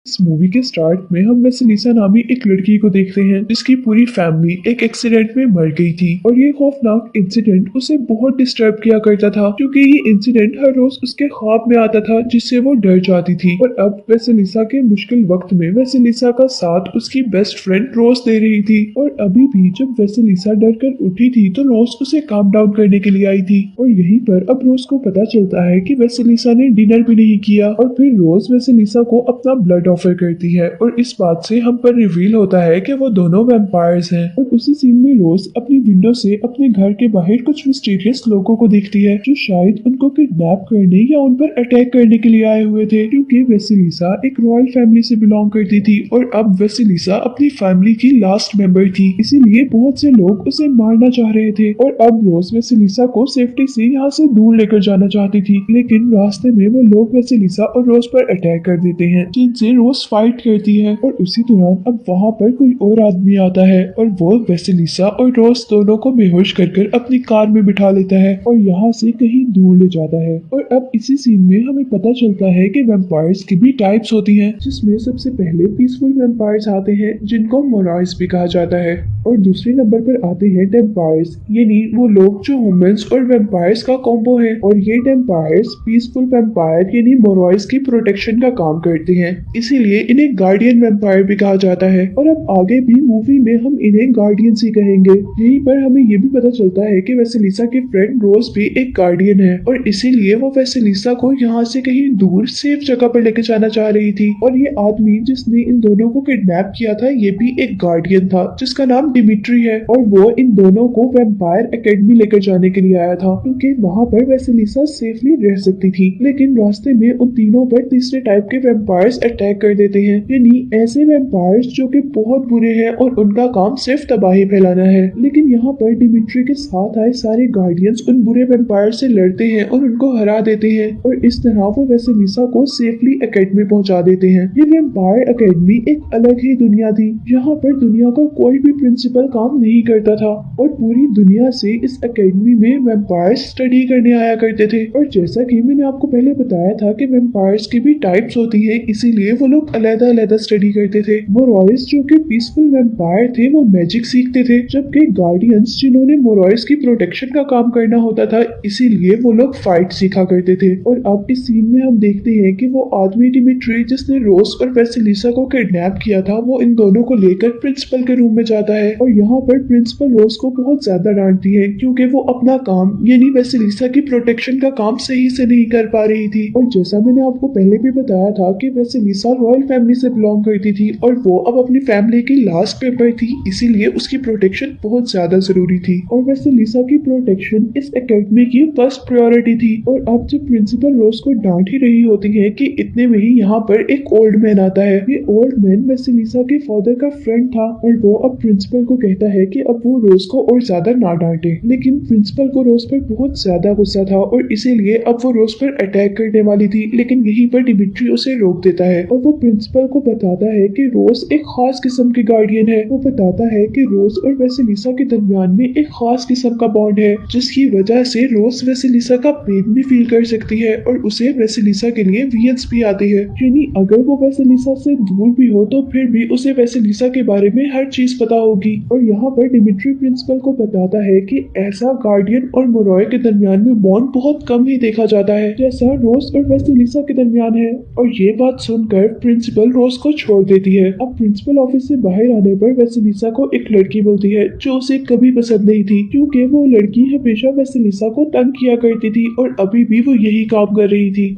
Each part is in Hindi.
इस मूवी के स्टार्ट में हम वेसेलिसा नामी एक लड़की को देखते हैं जिसकी पूरी फैमिली एक एक्सीडेंट में मर गई थी और ये खौफनाक इंसिडेंट उसे बहुत डिस्टर्ब किया करता था क्योंकि ये इंसिडेंट हर रोज उसके ख्वाब में आता था जिससे वो डर जाती थी। और अब वेसेलिसा के मुश्किल वक्त में वेसेलिसा का साथ उसकी बेस्ट फ्रेंड रोज दे रही थी। और अभी भी जब वेसेलिसा डर कर उठी थी तो रोज उसे काम डाउन करने के लिए आई थी। और यहीं पर अब रोज को पता चलता है कि वेसेलिसा ने डिनर भी नहीं किया और फिर रोज वेसेलिसा को अपना ब्लड ऑफर करती है और इस बात से हम पर रिवील होता है कि वो दोनों वैम्पायर्स हैं। और उसी सीन में रोज अपनी विंडो से अपने घर के बाहर कुछ मिस्टीरियस लोगों को देखती है जो शायद उनको किडनैप करने या उन पर अटैक करने के लिए आए हुए थे, क्योंकि वेसेलिसा एक रॉयल फैमिली से बिलोंग करती थी और अब वेसेलिसा अपनी फैमिली की लास्ट मेंबर थी, इसीलिए बहुत से लोग उसे मारना चाह रहे थे। और अब रोज वेसेलिसा को सेफ्टी से यहाँ से दूर लेकर जाना चाहती थी, लेकिन रास्ते में वो लोग वेसेलिसा और रोज पर अटैक कर देते हैं जिनसे रोज फाइट करती है। और उसी दौरान अब वहाँ पर कोई और आदमी आता है और वो वेसेलिसा और रोज दोनों को बेहोश कर अपनी कार में बिठा लेता है और यहाँ से कहीं दूर ले जाता है। और अब इसी सीन में हमें पता चलता है कि वैम्पायर्स की भी टाइप्स होती हैं, जिसमें सबसे पहले पीसफुल वैम्पायर्स आते हैं जिनको मोराइस भी कहा जाता है और दूसरे नंबर पर आते हैं टेम्पायर्स, यानी वो लोग जो ह्यूमंस और वैम्पायर्स का कॉम्बो है। और ये टेम्पायर्स पीसफुल वैम्पायर यानी मोराइस की प्रोटेक्शन का काम करते हैं, इसीलिए इन्हें गार्डियन वैम्पायर भी कहा जाता है। और अब आगे भी मूवी में हम इन्हें गार्डियंस ही कहेंगे। यहीं पर हमें ये भी पता चलता है कि वेसेलिसा की फ्रेंड रोज भी एक गार्डियन है और इसीलिए वो वेसेलिसा को यहाँ से कहीं दूर सेफ जगह पर लेके जाना चाह रही थी। और ये आदमी जिसने इन दोनों को किडनैप किया था ये भी एक गार्डियन था जिसका नाम डिमिट्री है और वो इन दोनों को वैम्पायर एकेडमी लेकर जाने के लिए आया था क्योंकि वहाँ पर वेसेलिसा सेफली रह सकती थी। लेकिन रास्ते में उन तीनों पर तीसरे टाइप के वैम्पायर्स अटैक कर देते हैं, यानी ऐसे वैम्पायर्स जो कि बहुत बुरे हैं और उनका काम सिर्फ तबाही फैलाना है। लेकिन यहाँ पर डिमिट्री के साथ आए सारे गार्डियंस उन बुरे वैम्पायर से लड़ते हैं और उनको हरा देते हैं और इस तरह वो वेसेलिसा को सेफली एकेडमी पहुंचा देते हैं। ये वैम्पायर एकेडमी एक अलग ही दुनिया थी, यहाँ पर दुनिया का कोई भी प्रिंसिपल काम नहीं करता था और पूरी दुनिया से इस एकेडमी में वैम्पायर्स स्टडी करने आया करते थे। और जैसा कि मैंने आपको पहले बताया था कि वैम्पायर्स की भी टाइप्स होती है, इसीलिए वो लोग अलग-अलग स्टडी करते थे। मोराइस जो कि पीसफुल वैम्पायर थे वो मैजिक सीखते थे, जबकि गार्डियंस जिन्होंने मोराइस की प्रोटेक्शन का काम करना होता था इसीलिए वो लोग फाइट सीखा करते थे। और अब इस सीन में हम देखते हैं कि वो आदमी डिमिट्री जिसने रोज और वेसेलिसा को किडनैप किया था वो इन दोनों को लेकर प्रिंसिपल के रूम में जाता है और यहाँ पर प्रिंसिपल रोज को बहुत ज्यादा डांटती है क्योंकि वो अपना काम यानी वेसेलिसा की प्रोटेक्शन का काम सही से नहीं कर पा रही थी। और जैसा मैंने आपको पहले भी बताया था कि वेसेलिसा रॉयल फैमिली से बिलोंग करती थी और वो अब अपनी फैमिली की लास्ट मेंबर थी, इसीलिए उसकी प्रोटेक्शन बहुत ज्यादा जरूरी थी और वेसेलिसा की प्रोटेक्शन इस एकेडमी की फर्स्ट प्रायोरिटी थी। और अब जब प्रिंसिपल रोज को डांट ही रही होती है कि इतने में ही यहाँ पर एक ओल्ड मैन आता है। ये ओल्ड मैन वेसेलिसा के फादर का फ्रेंड था और वो अब प्रिंसिपल को कहता है कि अब वो रोज को और ज्यादा ना डांटे, लेकिन प्रिंसिपल को रोज पर बहुत ज्यादा गुस्सा था और इसीलिए अब वो रोज पर अटैक करने वाली थी, लेकिन यहीं पर डिमिट्री उसे रोक देता है और वो प्रिंसिपल को बताता है कि रोज एक खास किस्म की गार्डियन है। वो बताता है कि रोज और वेसेलिसा के दरमियान में एक खास किस्म का बॉन्ड है जिसकी वजह से रोज वेसेलिसा का पेन भी फील कर सकती है और उसे वेसेलिसा के लिए वियंस भी आती है, यानी अगर वो वेसेलिसा से दूर भी हो तो फिर भी उसे वेसेलिसा के बारे में हर चीज पता होगी। और यहाँ पर डिमिट्री प्रिंसिपल को बताता है कि ऐसा गार्डियन और मोरॉय के दरमियान में बॉन्ड बहुत कम ही देखा जाता है जैसा रोज और वेसेलिसा के दरमियान है। और ये बात सुनकर प्रिंसिपल रोज को छोड़ देती है। अब प्रिंसिपल ऑफिस से बाहर आने पर वेसेलिसा को एक लड़की मिलती है जो उसे कभी पसंद नहीं थी क्योंकि वो लड़की हमेशा वेसेलिसा को तंग किया करती थी और अभी भी वो यही काम कर रही थी।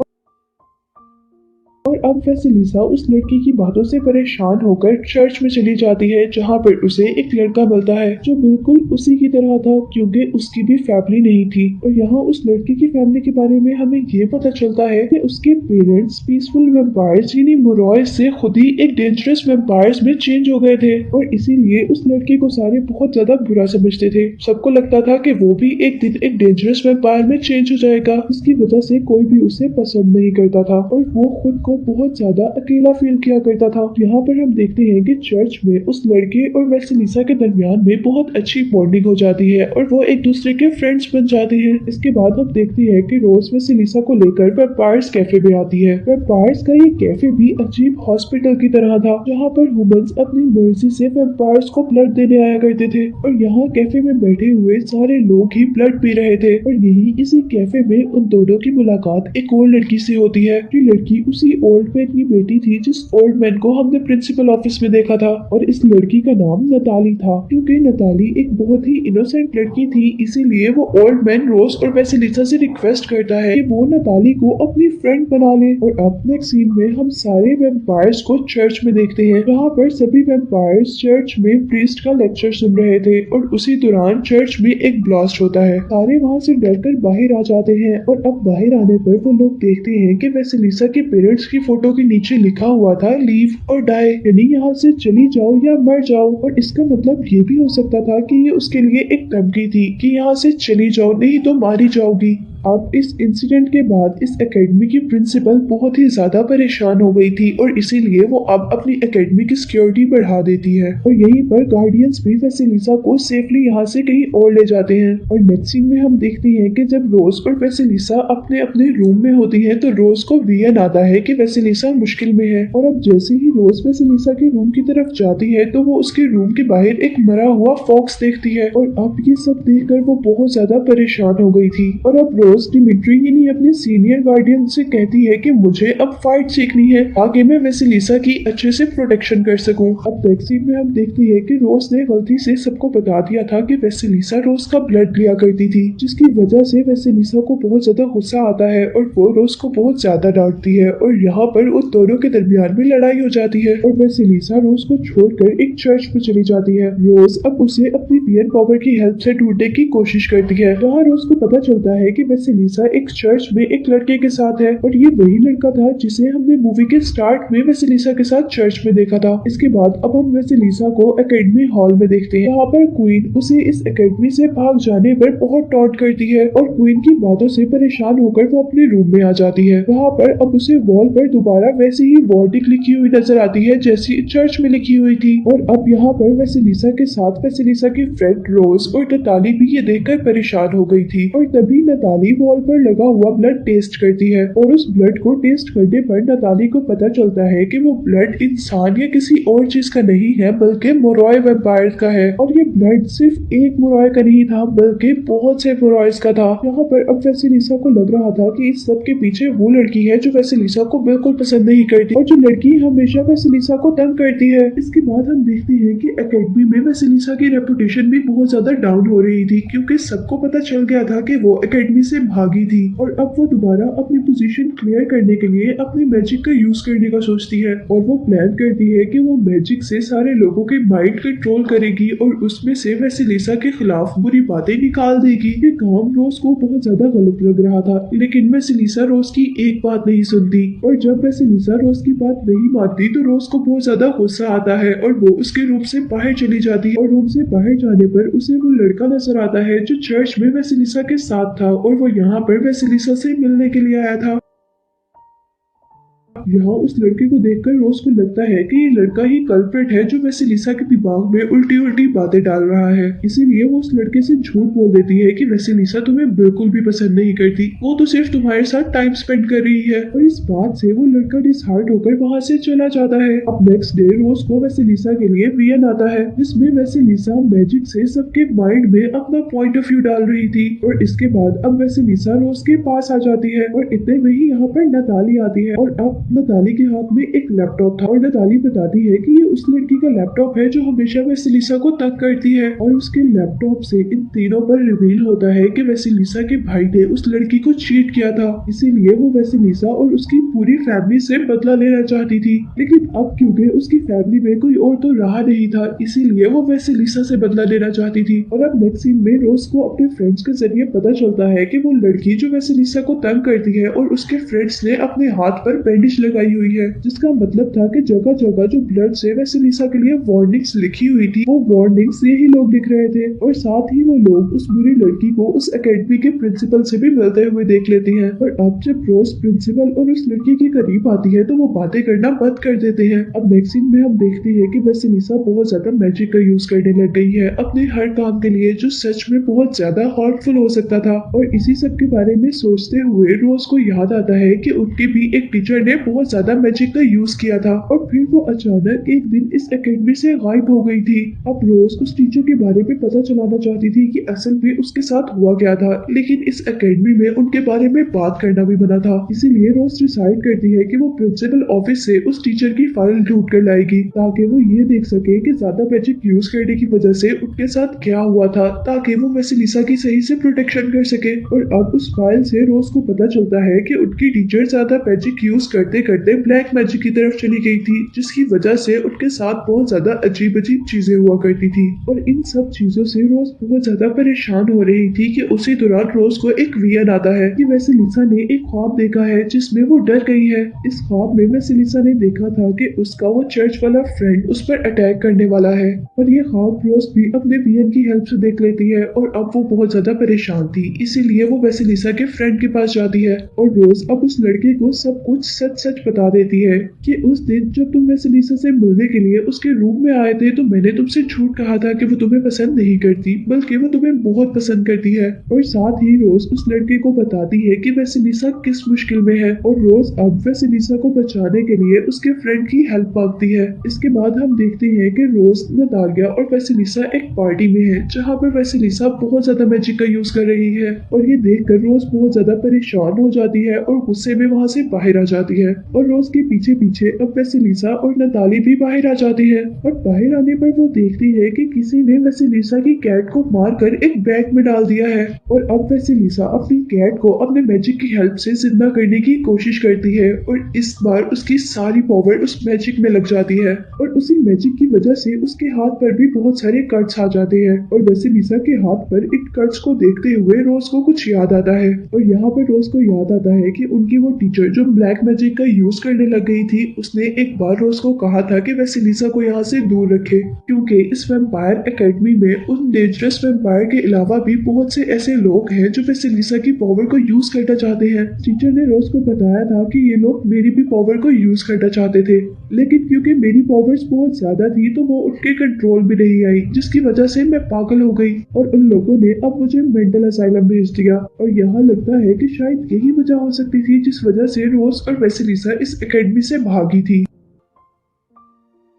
और अब वेसेलिसा उस लड़की की बातों से परेशान होकर चर्च में चली जाती है जहाँ पर उसे एक लड़का मिलता है जो बिल्कुल उसी की तरह था क्योंकि उसकी भी फैमिली नहीं थी। और यहाँ उस लड़की की फैमिली के बारे में हमें ये पता चलता है कि उसके पेरेंट्स पीसफुल वैम्पायर्स यानी मोरॉयस से खुद ही एक डेंजरस वैम्पायर्स में चेंज हो गए थे और इसीलिए उस लड़की को सारे बहुत ज्यादा बुरा समझते थे। सबको लगता था कि वो भी एक दिन एक डेंजरस वैम्पायर में चेंज हो जाएगा, इसकी वजह से कोई भी उसे पसंद नहीं करता था और वो खुद को बहुत ज्यादा अकेला फील किया करता था। यहाँ पर हम देखते हैं कि चर्च में उस लड़के और वेसिलिसा के दरमियान में बहुत अच्छी बॉन्डिंग हो जाती है और वो एक दूसरे के फ्रेंड्स बन जाते हैं। इसके बाद हम देखते हैं कि रोज वेसिलिसा को लेकर वेम्पायर्स कैफे में आती है। वेम्पायर्स का ये कैफे भी अजीब हॉस्पिटल की तरह था, जहाँ पर ह्यूमंस अपनी मर्जी से वेम्पायर्स को ब्लड देने आया करते थे और यहाँ कैफे में बैठे हुए सारे लोग ही ब्लड पी रहे थे। और यही इसी कैफे में उन दोनों की मुलाकात एक और लड़की से होती है। ये लड़की उसी ओल्ड मैन की बेटी थी जिस ओल्ड मैन को हमने प्रिंसिपल ऑफिस में देखा था और इस लड़की का नाम नताली था। क्योंकि नताली एक बहुत ही इनोसेंट लड़की थी, इसीलिए वो ओल्ड मैन रोज और वेसिलिसा से रिक्वेस्ट करता है कि वो नताली को अपनी फ्रेंड बना ले। और अब नेक्स्ट सीन में हम सारे वेम्पायर्स को चर्च में देखते हैं, जहाँ पर सभी वेम्पायर्स चर्च में प्रीस्ट का लेक्चर सुन रहे थे और उसी दौरान चर्च में एक ब्लास्ट होता है। सारे वहाँ से डरकर बाहर आ जाते हैं और अब बाहर आने पर वो लोग देखते हैं कि वेसिलिसा के पेरेंट्स की फोटो के नीचे लिखा हुआ था लीव और डाई, यानी यहाँ से चली जाओ या मर जाओ। और इसका मतलब ये भी हो सकता था कि ये उसके लिए एक धमकी थी कि यहाँ से चली जाओ नहीं तो मारी जाओगी। अब इस इंसिडेंट के बाद इस एकेडमी की प्रिंसिपल बहुत ही ज्यादा परेशान हो गई थी और इसीलिए वो अब अपनी एकेडमी की सिक्योरिटी बढ़ा देती है और यहीं पर गार्डियंस भी वेसिलिसा को सेफली यहाँ से कहीं और ले जाते हैं। और नेक्स्ट सीन में हम देखते हैं कि जब रोज और वेसिलिसा अपने अपने रूम में होती है तो रोज को वीएन आता है कि वेसिलिसा मुश्किल में है और अब जैसे ही रोज वेसिलिसा के रूम की तरफ जाती है तो वो उसके रूम के बाहर एक मरा हुआ फॉक्स देखती है और अब ये सब देखकर वो बहुत ज्यादा परेशान हो गई थी। और अब रोज डिमिट्री ही अपने सीनियर गार्डियन से कहती है कि मुझे अब फाइट सीखनी है ताकि मैं वेसिलिसा की अच्छे से प्रोटेक्शन कर सकूं। अब नेक्स्ट सीन में हम देखते हैं कि रोज ने गलती से सबको बता दिया था कि वेसिलिसा रोज का ब्लड लिया करती थी, जिसकी वजह से वेसिलिसा को बहुत ज्यादा गुस्सा आता है और वो रोज को बहुत ज्यादा डांटती है और यहाँ पर उन दोनों के दरमियान में लड़ाई हो जाती है और वेसिलिसा रोज को छोड़कर एक चर्च में चली जाती है। रोज अब उसे अपनी वीएन पावर की हेल्प से ढूंढने की कोशिश करती है, जहाँ रोज को पता चलता है कि वेसिलिसा एक चर्च में एक लड़के के साथ है और ये वही लड़का था जिसे हमने मूवी के स्टार्ट में वेसिलिसा के साथ चर्च में देखा था। इसके बाद अब हम वेसिलिसा को एकेडमी हॉल में देखते हैं, यहाँ पर क्वीन उसे इस एकेडमी से भाग जाने पर बहुत टॉन्ट करती है और क्वीन की बातों से परेशान होकर वो अपने रूम में आ जाती है। वहाँ पर अब उसे वॉल पर दोबारा वैसी ही वर्डिक लिखी हुई नजर आती है जैसी चर्च में लिखी हुई थी। और अब यहाँ पर वेसिलिसा के साथ वेसिलिसा की फ्रेंड रोज और नताली भी ये देखकर परेशान हो गई थी और तभी नताली वॉल पर लगा हुआ ब्लड टेस्ट करती है और उस ब्लड को टेस्ट करने पर नताली को पता चलता है कि वो ब्लड इंसान या किसी और चीज का नहीं है बल्कि मोरॉय वेम्पायर का है। और ये ब्लड सिर्फ एक मोरॉय का नहीं था बल्कि बहुत से मोरॉयज का था। यहाँ पर अब वेसिलिसा को लग रहा था कि इस सब के पीछे वो लड़की है जो वेसिलिसा को बिल्कुल पसंद नहीं करती और जो लड़की हमेशा वेसिलिसा को तंग करती है। इसके बाद हम देखते हैं कि एकेडमी में वेसिलिसा की रेपुटेशन भी बहुत ज्यादा डाउन हो रही थी क्योंकि सबको पता चल गया था कि वो एकेडमी से भागी थी और अब वो दोबारा अपनी पोजीशन क्लियर करने के लिए अपने मैजिक का यूज करने का सोचती है और वो प्लान करती है कि वो मैजिक से सारे लोगों के माइंड कंट्रोल करेगी और उसमें से वेसिलिसा के खिलाफ बुरी बातें निकाल देगी। ये काम रोज को बहुत ज्यादा गलत लग रहा था लेकिन वेसिलिसा रोज की एक बात नहीं सुनती और जब वेसिलिसा रोज की बात नहीं मानती तो रोज को बहुत ज्यादा गुस्सा आता है और वो उसके रूम से बाहर चली जाती है और रूम से बाहर जाने पर उसे वो लड़का नजर आता है जो चर्च में वेसिलिसा के साथ था और वो यहाँ पर वेसिलिसा से मिलने के लिए आया था। यहाँ उस लड़के को देखकर रोज को लगता है कि ये लड़का ही कल्प्रिट है जो वेसिलिसा के दिमाग में उल्टी उल्टी बातें डाल रहा है। इसीलिए वो उस लड़के से झूठ बोल देती है कि वेसिलिसा तुम्हें बिल्कुल भी पसंद नहीं करती, वो तो सिर्फ तुम्हारे साथ टाइम स्पेंड कर रही है। और इस बात से वो लड़का डिसहार्ट होकर वहाँ से चला जाता है। अब नेक्स्ट डे रोज को वेसिलिसा के लिए वीएन आता है जिसमें वेसिलिसा मैजिक से सबके माइंड में अपना पॉइंट ऑफ व्यू डाल रही थी और इसके बाद अब वेसिलिसा रोज के पास आ जाती है और इतने में ही यहाँ पर नताली आती है और अब नताली के हाथ में एक लैपटॉप था और नताली बताती है कि ये उस लड़की का लैपटॉप है जो हमेशा वेसिलिसा को तंग करती है और उसके लैपटॉप से इन तीनों पर रिवील होता है कि वेसिलिसा के भाई ने उस लड़की को चीट किया था, इसीलिए वो वेसिलिसा और उसकी पूरी फैमिली से बदला लेना चाहती थी। लेकिन अब क्योंकि उसकी फैमिली में कोई और तो रहा नहीं था इसीलिए वो वेसिलिसा से बदला लेना चाहती थी। और अब नेक्स्ट सीन में रोज को अपने फ्रेंड्स के जरिए पता चलता है कि वो लड़की जो वेसिलिसा को तंग करती है और उसके फ्रेंड्स ने अपने हाथ पर बैंडेज लगाई हुई है, जिसका मतलब था कि जगह जगह जो ब्लड से वेसिलिसा के लिए वार्निंग्स लिखी हुई थी, वो वार्निंग्स यही लोग लिख रहे थे। और साथ ही वो लोग उस बुरी लड़की को उस एकेडमी के प्रिंसिपल से भी मिलते हुए देख लेती हैं। और अब जब रोज प्रिंसिपल और उस लड़की के करीब आती है तो वो बातें करना बंद कर देते हैं। अब नेक्स्ट सीन में हम देखते हैं कि वेसिलिसा बहुत ज्यादा मैजिक का यूज करने लग गई है अपने हर काम के लिए, जो सच में बहुत ज्यादा हार्मफुल हो सकता था। और इसी सब के बारे में सोचते हुए रोज को याद आता है कि उनकी भी एक टीचर ने बहुत ज्यादा मैजिक का यूज किया था और फिर वो अचानक एक दिन इस एकेडमी से गायब हो गई थी। अब रोज उस टीचर के बारे में पता चलाना चाहती थी कि असल में उसके साथ हुआ क्या था, लेकिन इस एकेडमी में उनके बारे में बात करना भी मना था। इसीलिए रोज डिसाइड करती है कि वो प्रिंसिपल ऑफिस से उस टीचर की फाइल ढूंढ कर लाएगी, ताकि वो ये देख सके कि ज्यादा मैजिक यूज करने की वजह से उनके साथ क्या हुआ था, ताकि वो वेसिलिसा की सही से प्रोटेक्शन कर सके। और अब उस फाइल से रोज को पता चलता है कि उनकी टीचर ज्यादा मैजिक यूज करते करते ब्लैक मैजिक की तरफ चली गई थी, जिसकी वजह से उनके साथ बहुत ज्यादा अजीब अजीब चीजें हुआ करती थी। और इन सब चीजों से रोज बहुत ज्यादा परेशान हो रही थी कि उसी दौरान रोज को एक विजन आता है कि वेसिलिसा ने एक ख्वाब देखा है जिसमें वो डर गई है। इस ख्वाब में वेसिलिसा ने देखा था कि उसका वो चर्च वाला फ्रेंड उस पर अटैक करने वाला है। और ये ख्वाब रोज भी अपने विजन की हेल्प से देख लेती है और अब वो बहुत ज्यादा परेशान थी, इसीलिए वो वेसिलिसा के फ्रेंड के पास जाती है और रोज अब उस लड़के को सब कुछ सच सच बता देती है कि उस दिन जब तुम वेसिलिसा से मिलने के लिए उसके रूम में आए थे तो मैंने तुमसे झूठ कहा था कि वो तुम्हें पसंद नहीं करती, बल्कि वो तुम्हें बहुत पसंद करती है। और साथ ही रोज उस लड़के को बताती है कि वेसिलिसा किस मुश्किल में है और रोज अब वेसिलिसा को बचाने के लिए उसके फ्रेंड की हेल्प मांगती है। इसके बाद हम देखते हैं कि रोज, नतालिया और वेसिलिसा एक पार्टी में है जहाँ पर वेसिलिसा बहुत ज्यादा मैजिक का यूज कर रही है। और ये देखकर रोज बहुत ज्यादा परेशान हो जाती है और गुस्से में वहाँ से बाहर आ जाती है। और रोज के पीछे पीछे अब वेसिलिसा और नताली भी बाहर आ जाती है। और बाहर आने पर वो देखती है कि किसी ने वेसिलिसा की कैट को मारकर एक बैग में डाल दिया है। और अब वेसिलिसा अपनी कैट को अपने मैजिक की हेल्प से जिंदा करने की कोशिश करती है और इस बार उसकी सारी पावर उस मैजिक में लग जाती है और उसी मैजिक की वजह से उसके हाथ पर भी बहुत सारे कट्स आ जाते हैं। और वेसिलिसा के हाथ पर इन कट्स को देखते हुए रोज को कुछ याद आता है और यहाँ पर रोज को याद आता है कि उनकी वो टीचर जो ब्लैक मैजिक का यूज करने लग गई थी, उसने एक बार रोज को कहा था कि वेसिलिसा को यहाँ से दूर रखे, क्योंकि इस वैम्पायर एकेडमी में उन डेंजरस वैम्पायर के अलावा भी बहुत से ऐसे लोग हैं जो वेसिलिसा की पावर को यूज करना चाहते हैं। टीचर ने रोज को बताया था कि ये लोग मेरी भी पावर को यूज करना चाहते थे, लेकिन क्योंकि मेरी पावर्स बहुत ज्यादा थी तो वो उनके कंट्रोल में नहीं आई, जिसकी वजह से मैं पागल हो गई और उन लोगों ने अब मुझे मेंटल असाइलम भेज दिया। और यहाँ लगता है कि शायद यही वजह हो सकती थी जिस वजह से रोज और वेसिलिसा इस एकेडमी से भागी थी।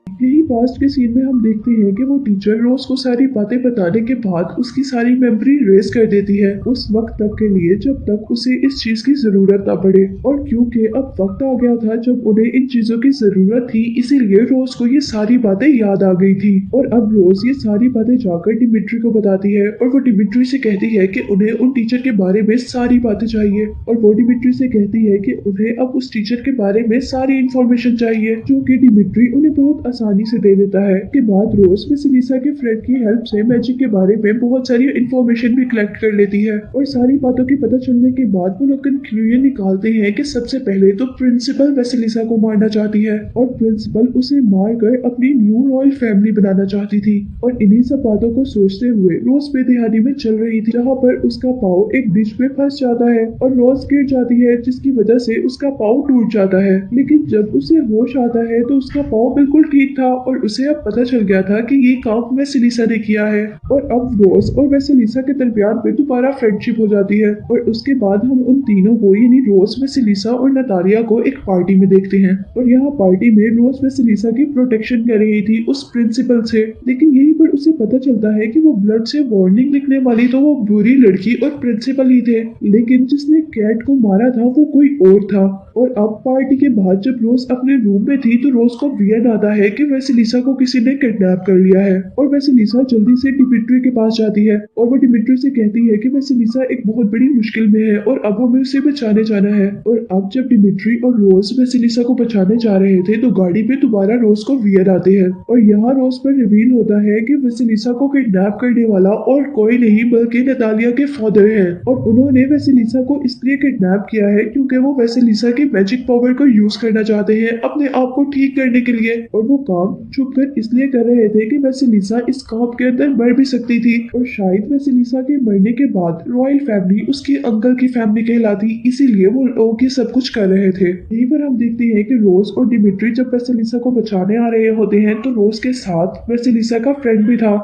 यही पास्ट के सीन में हम देखते हैं कि वो टीचर रोज को सारी बातें बताने के बाद उसकी सारी मेमोरी रेस कर देती है उस वक्त तक के लिए जब तक उसे इस चीज की जरूरत ना पड़े। और क्योंकि अब वक्त आ गया था जब उन्हें इन चीजों की जरूरत थी, इसीलिए रोज को ये सारी बातें याद आ गई थी। और अब रोज ये सारी बातें जाकर डिमिट्री को बताती है और वो डिमिट्री से कहती है कि उन्हें उन टीचर के बारे में सारी बातें चाहिए। और वो डिमिट्री से कहती है कि उन्हें अब उस टीचर के बारे में सारी इंफॉर्मेशन चाहिए, जो कि डिमिट्री उन्हें बहुत आसानी से दे देता है। के बाद रोज वेसिलिसा के फ्रेंड की हेल्प से मैजिक के बारे में बहुत सारी इंफॉर्मेशन भी कलेक्ट कर लेती है और सारी बातों की पता चलने के बाद वो लोग कंक्लूजन निकालते हैं कि सबसे पहले तो प्रिंसिपल वेसिलिसा को मारना चाहती है और प्रिंसिपल उसे मारकर अपनी न्यू रॉयल फैमिली बनाना चाहती थी। और इन्हीं सब बातों को सोचते हुए रोज बेदहानी में चल रही थी, जहाँ पर उसका पाँव एक डिश में फंस जाता है और रोज गिर जाती है, जिसकी वजह से उसका पाँव टूट जाता है। लेकिन जब उसे होश आता है तो उसका पाँव बिल्कुल ठीक था और उसे अब पता चल गया था कि ये काम वेसिलिसा ने किया है। और अब रोज और वेसिलिसा के दरमियान में दोबारा फ्रेंडशिप हो जाती है और उसके बाद हम उन तीनों को यानी रोज, वेसिलिसा और नतालिया को एक पार्टी में देखते हैं। और यहाँ पार्टी में रोज वेसिलिसा की प्रोटेक्शन कर रही थी उस प्रिंसिपल से, लेकिन यहीं पर उसे पता चलता है कि वो ब्लड से वार्निंग लिखने वाली तो वो बुरी लड़की और प्रिंसिपल ही थे, लेकिन जिसने कैट को मारा था वो कोई और था। और अब पार्टी के बाद जब रोज अपने रूम में थी तो रोज को वियर्ड आता है कि वेसिलिसा वेसिलिसा को किसी ने किडनैप कर लिया है। और वेसिलिसा जल्दी से डिमिट्री के पास जाती है और वो डिमिट्री से कहती है कि वेसिलिसा एक बहुत बड़ी मुश्किल में है और अब हमें उसे बचाने जाना है। और अब जब डिमिट्री और रोज वेसिलिसा को बचाने जा रहे थे तो गाड़ी पे दोबारा रोज को वियर आते हैं और यहाँ रोज पर रिवील होता है कि वेसिलिसा को किडनैप करने वाला और कोई नहीं बल्कि नतालिया के फादर है। और उन्होंने वेसिलिसा को इसलिए किडनैप किया है क्योंकि वो वेसिलिसा की मैजिक पावर को यूज करना चाहते हैं अपने आप को ठीक करने के लिए। और वो काम छुप कर इसलिए कर रहे थे कि वेसिलिसा इस काम के अंदर मर भी सकती थी और शायद वेसिलिसा के मरने के बाद रॉयल फैमिली उसके अंकल की फैमिली कहलाती, इसीलिए वो लोग ये सब कुछ कर रहे थे। यहीं पर हम देखते हैं कि रोज और डिमिट्री जब वेसिलिसा को बचाने आ रहे होते हैं तो रोज के साथ वेसिलिसा का फ्रेंड भी था।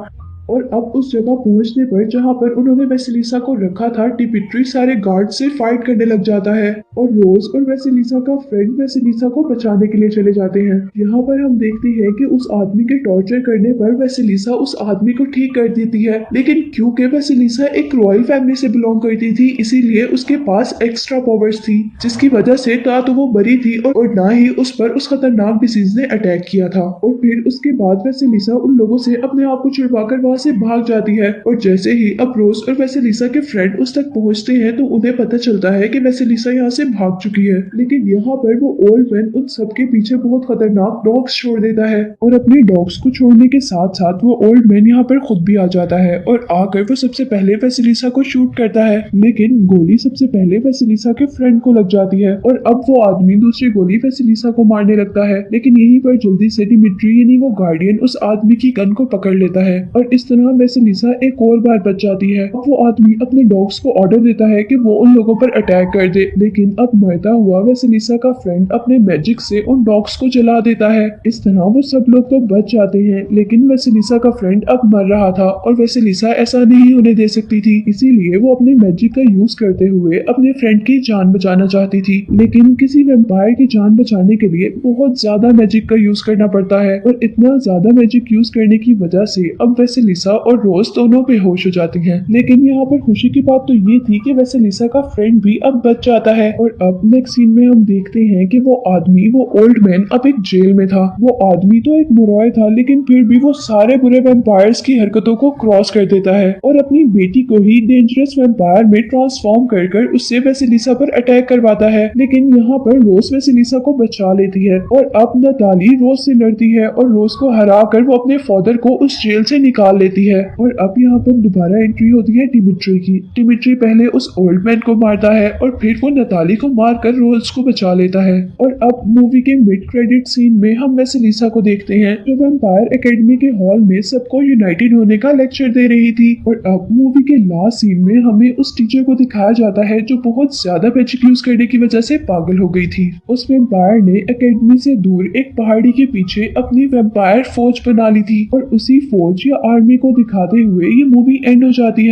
और अब उस जगह पहुंचने पर जहां पर उन्होंने वेसिलिसा को रखा था डिमिट्री सारे गार्ड से फाइट करने लग जाता है और रोज और वेसिलिसा का फ्रेंड वेसिलिसा को बचाने के लिए चले जाते हैं। यहाँ पर हम देखते हैं कि उस आदमी के टॉर्चर करने पर वेसिलिसा उस आदमी को ठीक कर देती है, लेकिन क्योंकि वेसिलिसा एक रॉयल फैमिली से बिलोंग करती थी इसीलिए उसके पास एक्स्ट्रा पावर्स थी जिसकी वजह से ना तो वो मरी थी और ना ही उस पर उस खतरनाक डिसीज ने अटैक किया था। और फिर उसके बाद वेसिलिसा उन लोगों से अपने आप को छुड़वाकर से भाग जाती है। और जैसे ही अब रोज और वेसिलिसा के फ्रेंड उस तक पहुंचते हैं तो उन्हें पता चलता है कि वेसिलिसा यहाँ से भाग चुकी है, लेकिन यहाँ पर वो ओल्ड मैन उन सबके पीछे बहुत खतरनाक डॉग्स छोड़ देता है और अपने डॉग्स को छोड़ने के साथ साथ वो ओल्ड मैन यहाँ पर खुद भी आ जाता है और आकर वो सबसे पहले वेसिलिसा को शूट करता है, लेकिन गोली सबसे पहले वेसिलिसा के फ्रेंड को लग जाती है और अब वो आदमी दूसरी गोली वेसिलिसा को मारने लगता है। लेकिन यहीं पर जल्दी से डिमिट्री यानी वो गार्डियन उस आदमी की गन को पकड़ लेता है और इस तरह वेसिलिसा एक और बार बच जाती है। अब वो आदमी अपने डॉग्स को ऑर्डर देता है कि वो उन लोगों पर अटैक कर दे, लेकिन अब मरता हुआ वेसिलिसा का फ्रेंड अपने मैजिक से उन डॉग्स को जला देता है। इस तरह वो सब लोग तो बच जाते हैं, लेकिन वेसिलिसा का फ्रेंड अब मर रहा था और वेसिलिसा ऐसा नहीं होने दे सकती थी, इसीलिए वो अपने मैजिक का यूज करते हुए अपने फ्रेंड की जान बचाना चाहती थी। लेकिन किसी वैम्पायर की जान बचाने के लिए बहुत ज्यादा मैजिक का यूज करना पड़ता है और इतना ज्यादा मैजिक यूज करने की वजह से अब वेसिलिसा और रोज दोनों बेहोश हो जाती हैं। लेकिन यहाँ पर खुशी की बात तो ये थी कि वेसिलिसा का फ्रेंड भी अब बच जाता है। और अब नेक्स्ट सीन में हम देखते हैं कि वो आदमी, वो ओल्ड मैन अब एक जेल में था। वो आदमी तो एक मुरॉय था, लेकिन फिर भी वो सारे बुरे वैम्पायर्स की हरकतों को क्रॉस कर देता है और अपनी बेटी को ही डेंजरस वैम्पायर में ट्रांसफॉर्म कर उससे वेसिलिसा पर अटैक करवाता है। लेकिन यहाँ पर रोज वेसिलिसा को बचा लेती है और अब नताली रोज से लड़ती है और रोज को हरा कर वो अपने फादर को उस जेल से निकाल लेती है। और अब यहाँ पर दोबारा एंट्री होती है डिमिट्री की। डिमिट्री पहले उस ओल्ड मैन को मारता है और फिर वो नताली को मारकर रोज को बचा लेता है। और अब मूवी के मिड क्रेडिट सीन में हम वेसिलिसा को देखते हैं जो वैम्पायर एकेडमी के हॉल में सबको यूनाइटेड होने का लेक्चर दे रही थी। और अब मूवी के लास्ट सीन में हमें उस टीचर को दिखाया जाता है जो बहुत ज्यादा मैजिक यूज करने की वजह से पागल हो गई थी। उस वैम्पायर ने एकेडमी से दूर एक पहाड़ी के पीछे अपनी वैम्पायर फौज बना ली थी और उसी फौज या आर्मी को दिखाते हुए ये मूवी एंड हो जाती है।